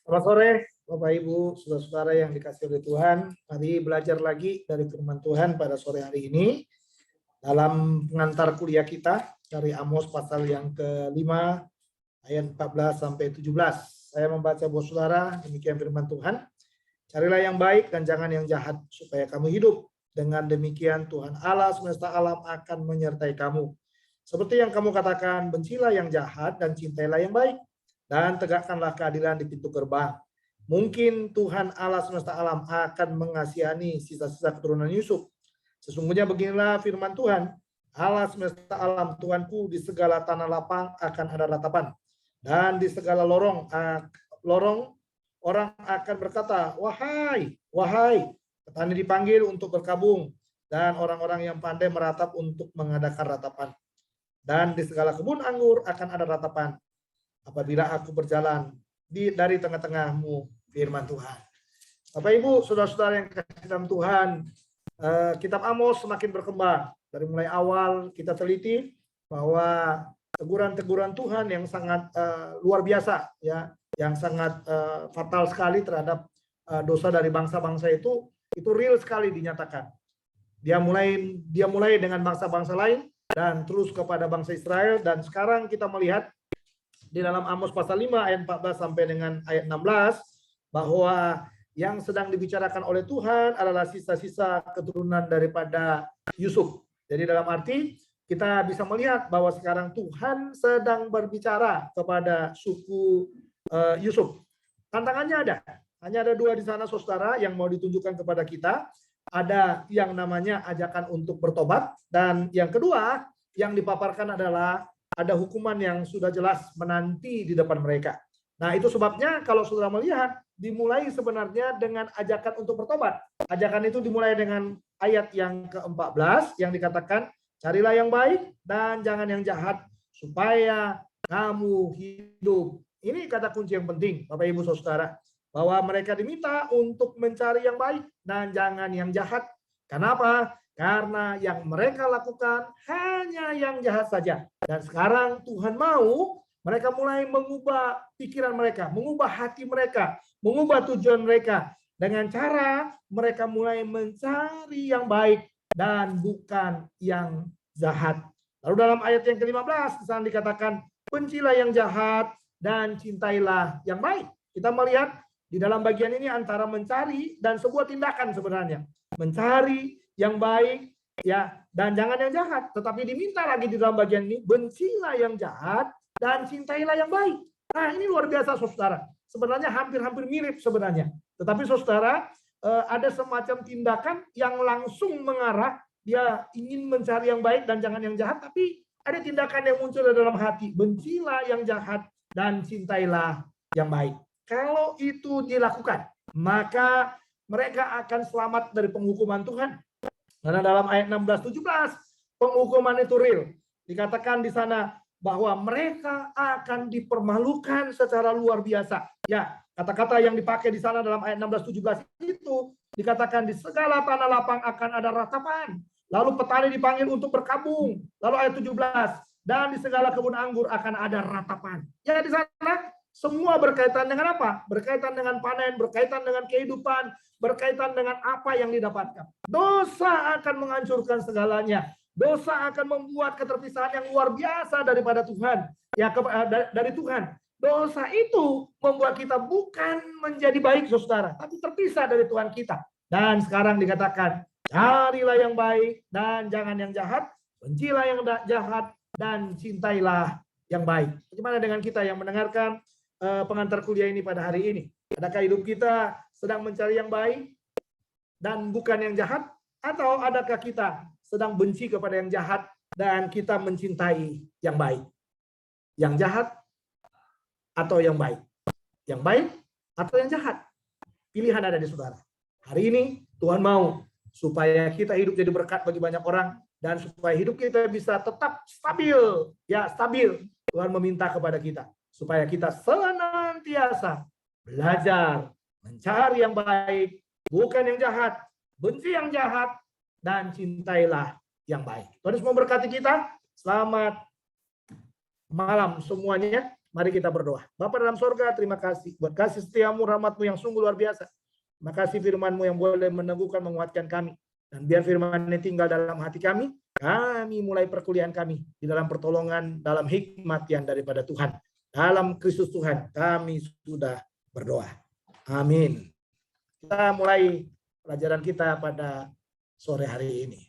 Selamat sore, Bapak Ibu, saudara-saudara yang dikasihi oleh Tuhan. Mari belajar lagi dari firman Tuhan pada sore hari ini. Dalam pengantar kuliah kita dari Amos pasal yang ke-5, ayat 14 sampai 17. Saya membaca buat saudara, demikian firman Tuhan. Carilah yang baik dan jangan yang jahat, supaya kamu hidup. Dengan demikian Tuhan Allah semesta alam akan menyertai kamu. Seperti yang kamu katakan, bencilah yang jahat dan cintailah yang baik. Dan tegakkanlah keadilan di pintu gerbang. Mungkin Tuhan Allah semesta alam akan mengasihani sisa-sisa keturunan Yusuf. Sesungguhnya beginilah firman Tuhan, Allah semesta alam Tuhanku, di segala tanah lapang akan ada ratapan. Dan di segala lorong orang akan berkata, wahai, petani dipanggil untuk berkabung, dan orang-orang yang pandai meratap untuk mengadakan ratapan. Dan di segala kebun anggur akan ada ratapan, apabila aku berjalan dari tengah-tengahmu, firman Tuhan. Bapak Ibu, saudara-saudara yang kasih dalam Tuhan, kitab Amos semakin berkembang. Dari mulai awal kita teliti bahwa teguran-teguran Tuhan yang sangat luar biasa, ya, yang sangat fatal sekali terhadap dosa dari bangsa-bangsa itu real sekali dinyatakan. Dia mulai dengan bangsa-bangsa lain dan terus kepada bangsa Israel, dan sekarang kita melihat di dalam Amos pasal 5 ayat 14 sampai dengan ayat 16 bahwa yang sedang dibicarakan oleh Tuhan adalah sisa-sisa keturunan daripada Yusuf. Jadi dalam arti kita bisa melihat bahwa sekarang Tuhan sedang berbicara kepada suku Yusuf. Tantangannya ada. Hanya ada dua di sana, saudara, yang mau ditunjukkan kepada kita. Ada yang namanya ajakan untuk bertobat, dan yang kedua yang dipaparkan adalah ada hukuman yang sudah jelas menanti di depan mereka. Nah, itu sebabnya kalau saudara melihat, dimulai sebenarnya dengan ajakan untuk bertobat. Ajakan itu dimulai dengan ayat yang ke-14 yang dikatakan, carilah yang baik dan jangan yang jahat, supaya kamu hidup. Ini kata kunci yang penting, Bapak Ibu Saudara, bahwa mereka diminta untuk mencari yang baik dan jangan yang jahat. Kenapa? Karena yang mereka lakukan hanya yang jahat saja. Dan sekarang Tuhan mau mereka mulai mengubah pikiran mereka, mengubah hati mereka, mengubah tujuan mereka. Dengan cara mereka mulai mencari yang baik dan bukan yang jahat. Lalu dalam ayat yang ke-15 di sana dikatakan, bencilah yang jahat dan cintailah yang baik. Kita melihat di dalam bagian ini antara mencari dan sebuah tindakan sebenarnya. Mencari yang baik, ya, dan jangan yang jahat. Tetapi diminta lagi di dalam bagian ini, bencilah yang jahat dan cintailah yang baik. Nah, ini luar biasa, saudara. Sebenarnya hampir-hampir mirip sebenarnya. Tetapi saudara, ada semacam tindakan yang langsung mengarah, dia ingin mencari yang baik dan jangan yang jahat, tapi ada tindakan yang muncul di dalam hati, bencilah yang jahat dan cintailah yang baik. Kalau itu dilakukan, maka mereka akan selamat dari penghukuman Tuhan. Karena dalam ayat 16-17 penghukuman itu real. Dikatakan di sana bahwa mereka akan dipermalukan secara luar biasa. Ya, kata-kata yang dipakai di sana dalam ayat 16-17 itu dikatakan di segala tanah lapang akan ada ratapan. Lalu petani dipanggil untuk berkabung. Lalu ayat 17, dan di segala kebun anggur akan ada ratapan. Ya, di sana semua berkaitan dengan apa? Berkaitan dengan panen, berkaitan dengan kehidupan, berkaitan dengan apa yang didapatkan. Dosa akan menghancurkan segalanya. Dosa akan membuat keterpisahan yang luar biasa daripada Tuhan. Ya, dari Tuhan. Dosa itu membuat kita bukan menjadi baik, saudara, tapi terpisah dari Tuhan kita. Dan sekarang dikatakan, carilah yang baik dan jangan yang jahat, bencilah yang jahat dan cintailah yang baik. Bagaimana dengan kita yang mendengarkan pengantar kuliah ini pada hari ini? Adakah hidup kita sedang mencari yang baik dan bukan yang jahat? Atau adakah kita sedang benci kepada yang jahat dan kita mencintai yang baik? Yang jahat atau yang baik? Yang baik atau yang jahat? Pilihan ada di saudara. Hari ini Tuhan mau supaya kita hidup jadi berkat bagi banyak orang, dan supaya hidup kita bisa tetap stabil. Ya, stabil. Tuhan meminta kepada kita supaya kita senantiasa belajar mencari yang baik, bukan yang jahat, benci yang jahat, dan cintailah yang baik. Tuhan Yesus memberkati kita. Selamat malam semuanya. Mari kita berdoa. Bapa dalam sorga, terima kasih buat kasih setiamu, rahmatmu yang sungguh luar biasa. Terima kasih firman-Mu yang boleh meneguhkan, menguatkan kami. Dan biar firman ini tinggal dalam hati kami mulai perkuliahan kami di dalam pertolongan, dalam hikmat yang daripada Tuhan. Dalam Kristus Tuhan, kami sudah berdoa. Amin. Kita mulai pelajaran kita pada sore hari ini.